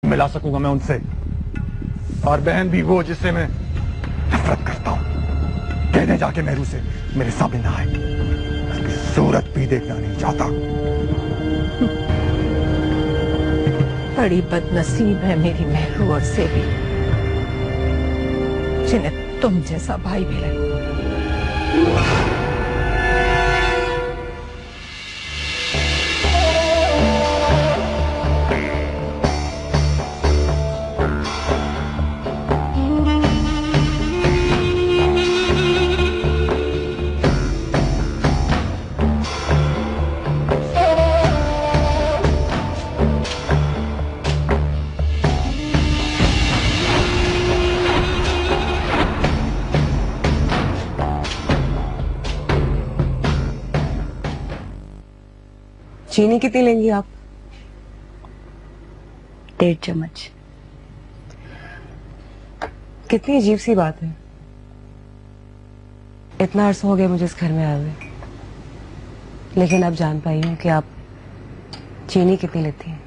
मिला सकूंगा मैं उनसे। और बहन भी वो जिससे मैं नफरत करता हूं। कहने जाके मेहरू से मेरे सामने ना आए, उसकी सूरत भी देखना नहीं चाहता। बड़ी बदनसीब है मेरी मेहरू और सेबी, जिन्हें तुम जैसा भाई मिले। चीनी कितनी लेंगी आप? 1.5 चम्मच। कितनी अजीब सी बात है, इतना अरसा हो गया मुझे इस घर में आए हुए, लेकिन अब जान पाई हूँ कि आप चीनी कितनी लेती हैं।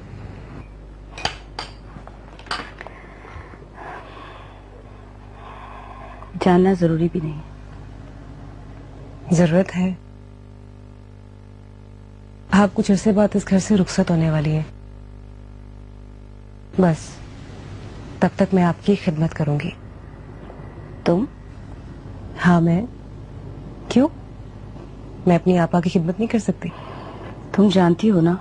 जानना जरूरी भी नहीं। जरूरत है। आप कुछ अरसे बाद इस घर से रुखसत होने वाली है, बस तब तक मैं आपकी खिदमत करूंगी। तुम? हाँ मैं। क्यों, मैं अपनी आपा की खिदमत नहीं कर सकती? तुम जानती हो ना,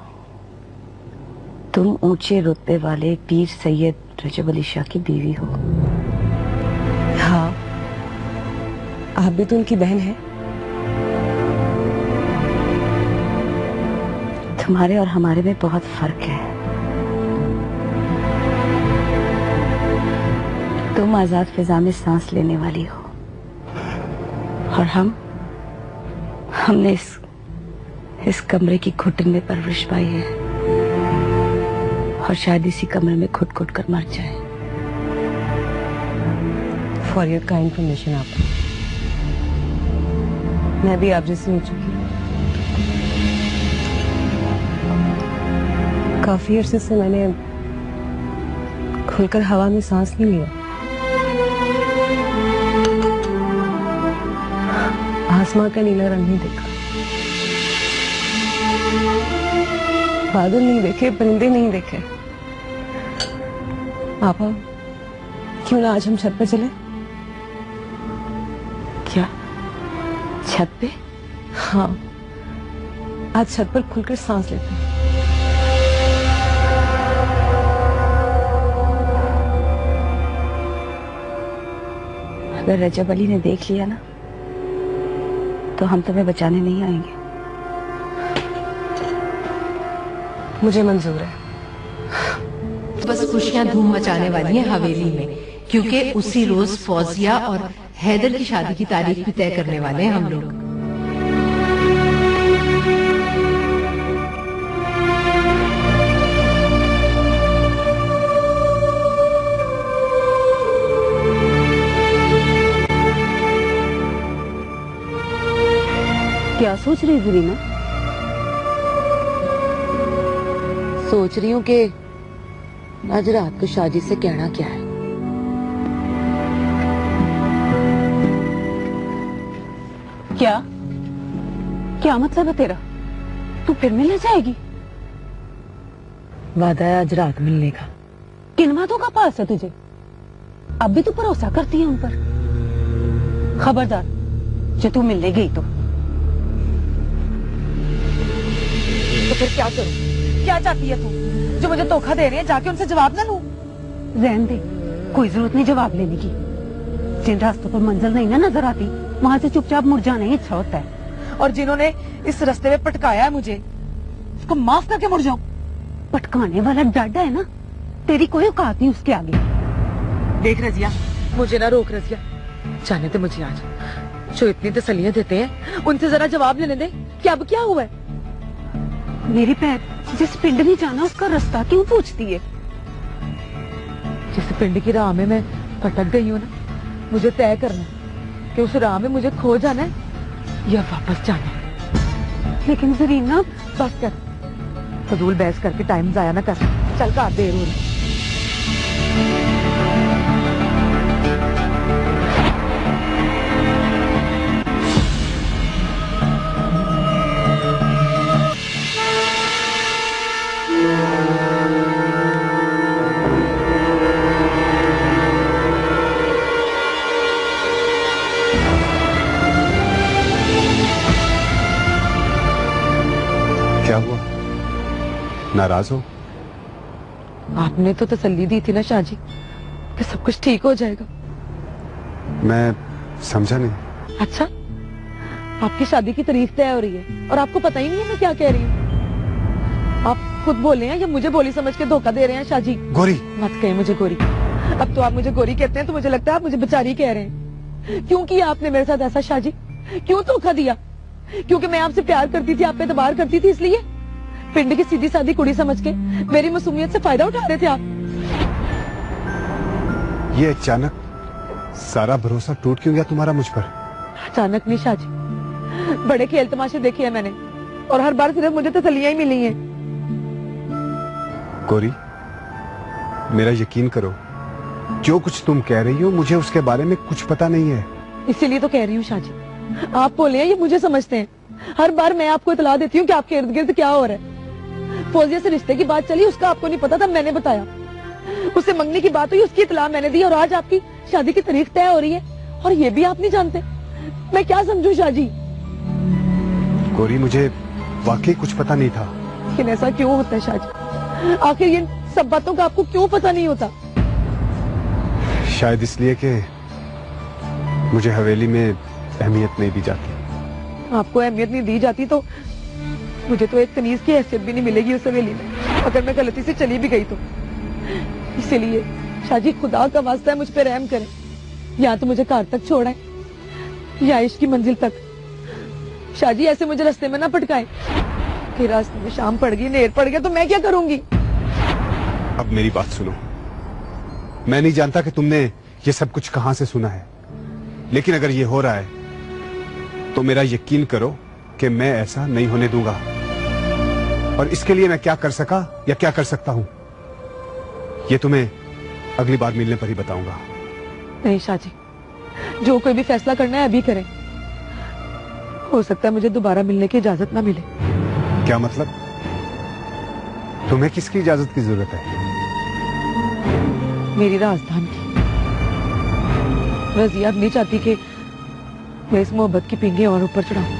तुम ऊंचे रुतबे वाले पीर सैयद रजब अली शाह की बीवी हो। हाँ, आप भी तो उनकी बहन हैं। तुम्हारे और हमारे में बहुत फर्क है। तुम आजाद फिजा में सांस लेने वाली हो और हमने इस कमरे की घुटन में परवरिश पाई है और शायद इसी कमरे में घुट घुट कर मर जाए। फॉर योर काइंड परमिशन आप, मैं भी आप जैसी हो चुकी हूँ। काफी अरसे से मैंने खुलकर हवा में सांस नहीं लिया। आसमां का नीला रंग नहीं देखा, बादल नहीं देखे, परिंदे नहीं देखे। आपा, क्यों ना आज हम छत पर चले? क्या छत पे? हाँ, आज छत पर खुलकर सांस लेते हैं। अगर रजब अली ने देख लिया ना, तो हम तुम्हें बचाने नहीं आएंगे। मुझे मंजूर है। बस खुशियां धूम मचाने वाली हैं हवेली में, क्योंकि उसी रोज फौजिया और हैदर की शादी की तारीख भी तय करने वाले हैं हम लोग। क्या सोच रही जरीना? सोच रही हूँ कि आज रात को शादी से कहना क्या है। क्या क्या मतलब है तेरा? तू फिर मिलने जाएगी? वादा है आज रात मिलने का। किन वादों का पास है तुझे? अब भी तू भरोसा करती है उन पर? खबरदार, जो तू मिलने गई तो फिर क्या करूं? क्या चाहती है तू? जो मुझे धोखा दे रही है, जाके उनसे जवाब ना लूं? रहने दे, कोई जरूरत नहीं जवाब लेने की। जिन रास्तों पर मंजिल नहीं ना नजर आती, वहां से चुपचाप मुड़ जाना ही अच्छा होता है। और जिन्होंने इस रास्ते में पटकाया है मुझे, उसको माफ करके मुड़ जाऊं। पटकाने वाला डाडा है ना, तेरी कोई औकात नहीं उसके आगे। देख रजिया, मुझे ना रोक रजिया, जाने दे मुझे आज। जो इतनी तसल्लियां देते हैं, उनसे जरा जवाब लेने दे कि अब क्या हुआ है। मेरी पैर जिस पिंड में जाना उसका रास्ता क्यों पूछती है? जिस पिंड की राह में मैं भटक गई हूँ ना, मुझे तय करना कि उस राह में मुझे खो जाना है या वापस जाना है। लेकिन जरीना, बस कर, फजूल बहस करके टाइम जाया ना कर। चल का देर हो रही। नाराज हो? आपने तो तसल्ली दी थी ना शाहजी कि सब कुछ ठीक हो जाएगा। मैं समझा नहीं। अच्छा, आपकी शादी की तारीख तय हो रही है और आपको पता ही नहीं है मैं क्या कह रही हूँ? आप खुद बोले हैं या मुझे बोली समझ के धोखा दे रहे हैं शाहजी? गोरी मत कहे मुझे गोरी। अब तो आप मुझे गोरी कहते हैं तो मुझे लगता है आप मुझे बेचारी कह रहे हैं। क्यों किया आपने मेरे साथ ऐसा शाहजी? क्यों धोखा दिया? क्योंकि मैं आपसे प्यार करती थी, आप पे एतबार करती थी, इसलिए? पिंड की सीधी सादी कुड़ी समझ के मेरी मासूमियत से फायदा उठा रहे थे आप? ये अचानक सारा भरोसा टूट क्यों गया तुम्हारा मुझ पर? अचानक नहीं शाहजी, बड़े खेल तमाशे देखे हैं मैंने और हर बार सिर्फ मुझे तसल्लियां ही मिली हैं। गोरी, मेरा यकीन करो, जो कुछ तुम कह रही हो मुझे उसके बारे में कुछ पता नहीं है। इसीलिए तो कह रही हूँ शाहजी, आप बोले हैं ये मुझे समझते हैं। हर बार मैं आपको इतला देती हूँ कि आपके इर्द गिर्द क्या हो रहा है। फौजिया से रिश्ते की बात चली, उसका आपको नहीं पता था, मैंने बताया। उससे मंगने की बात हुई, उसकी इतला मैंने दी और आज आपकी शादी की तारीख तय हो रही है और ये भी आप नहीं जानते। मैं क्या समझूं शाहजी? गोरी, मुझे वाकई कुछ पता नहीं था। लेकिन ऐसा क्यों होता है शाहजी? आखिर ये सब बातों का आपको क्यों पता नहीं होता? शायद इसलिए कि मुझे हवेली में अहमियत नहीं दी जाती। आपको अहमियत नहीं दी जाती तो मुझे तो एक तमीज की हैसियत भी नहीं मिलेगी उस हवेली में, अगर मैं गलती से चली भी गई तो। इसीलिए शाहजी, खुदा का वास्ता है मुझ पे रहम करें। या तो मुझे घर तक छोड़ें या इश्क की मंजिल तक। शाहजी, ऐसे मुझे रास्ते में ना पटकाएं कि रास्ते में शाम पड़ गई, नेर पड़ गया तो मैं क्या करूंगी? अब मेरी बात सुनो। मैं नहीं जानता कि तुमने ये सब कुछ कहां से सुना है, लेकिन अगर ये हो रहा है तो मेरा यकीन करो कि मैं ऐसा नहीं होने दूंगा। और इसके लिए मैं क्या कर सका या क्या कर सकता हूं, ये तुम्हें अगली बार मिलने पर ही बताऊंगा। नहीं शाहजी, जो कोई भी फैसला करना है अभी करें। हो सकता है मुझे दोबारा मिलने की इजाजत ना मिले। क्या मतलब? तुम्हें किसकी इजाजत की जरूरत है? मेरी राजधान की। रजिया अब नहीं चाहती कि मैं इस मोहब्बत की पिंगे और ऊपर चढ़ाऊं।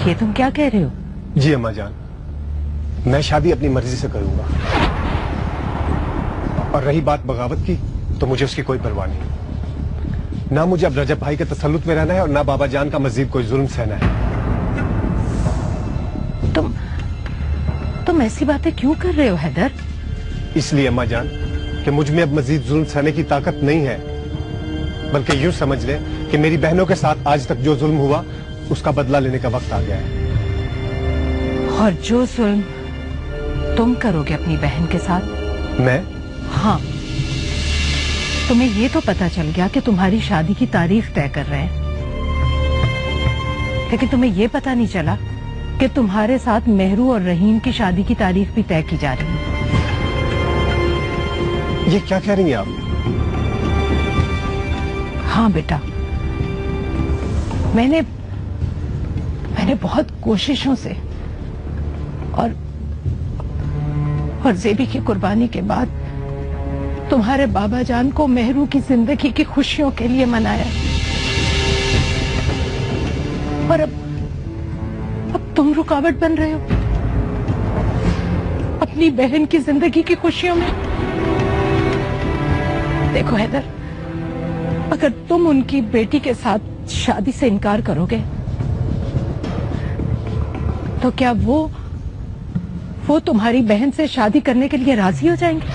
ये तुम क्या कह रहे हो? जी अम्मा जान, मैं शादी अपनी मर्जी से करूंगा। और रही बात बगावत की, तो मुझे उसकी कोई परवाह नहीं। ना मुझे अब रजब भाई के तसल्लुत में रहना है और ना बाबा जान का मजीद कोई जुल्म सहना है। तुम ऐसी बातें क्यों कर रहे हो हैदर? इसलिए अम्मा जान कि मुझ में अब मजीद जुल्म सहने की ताकत नहीं है, बल्कि यूं समझ ले कि मेरी बहनों के साथ आज तक जो जुल्म हुआ उसका बदला लेने का वक्त आ गया है। और जो जुल्म तुम करोगे अपनी बहन के साथ? मैं? हाँ, तुम्हें ये तो पता चल गया कि तुम्हारी शादी की तारीख तय कर रहे हैं, लेकिन तुम्हें ये pता नहीं चला कि तुम्हारे साथ मेहरू और रहीम की शादी की तारीख भी तय की जा रही है। ये क्या कह रही हैं आप? हाँ बेटा, मैंने बहुत कोशिशों से और ज़ेबी की कुर्बानी के बाद तुम्हारे बाबा जान को मेहरू की जिंदगी की खुशियों के लिए मनाया, और अब तुम रुकावट बन रहे हो अपनी बहन की जिंदगी की खुशियों में। देखो हैदर, अगर तुम उनकी बेटी के साथ शादी से इनकार करोगे तो क्या वो तुम्हारी बहन से शादी करने के लिए राजी हो जाएंगे?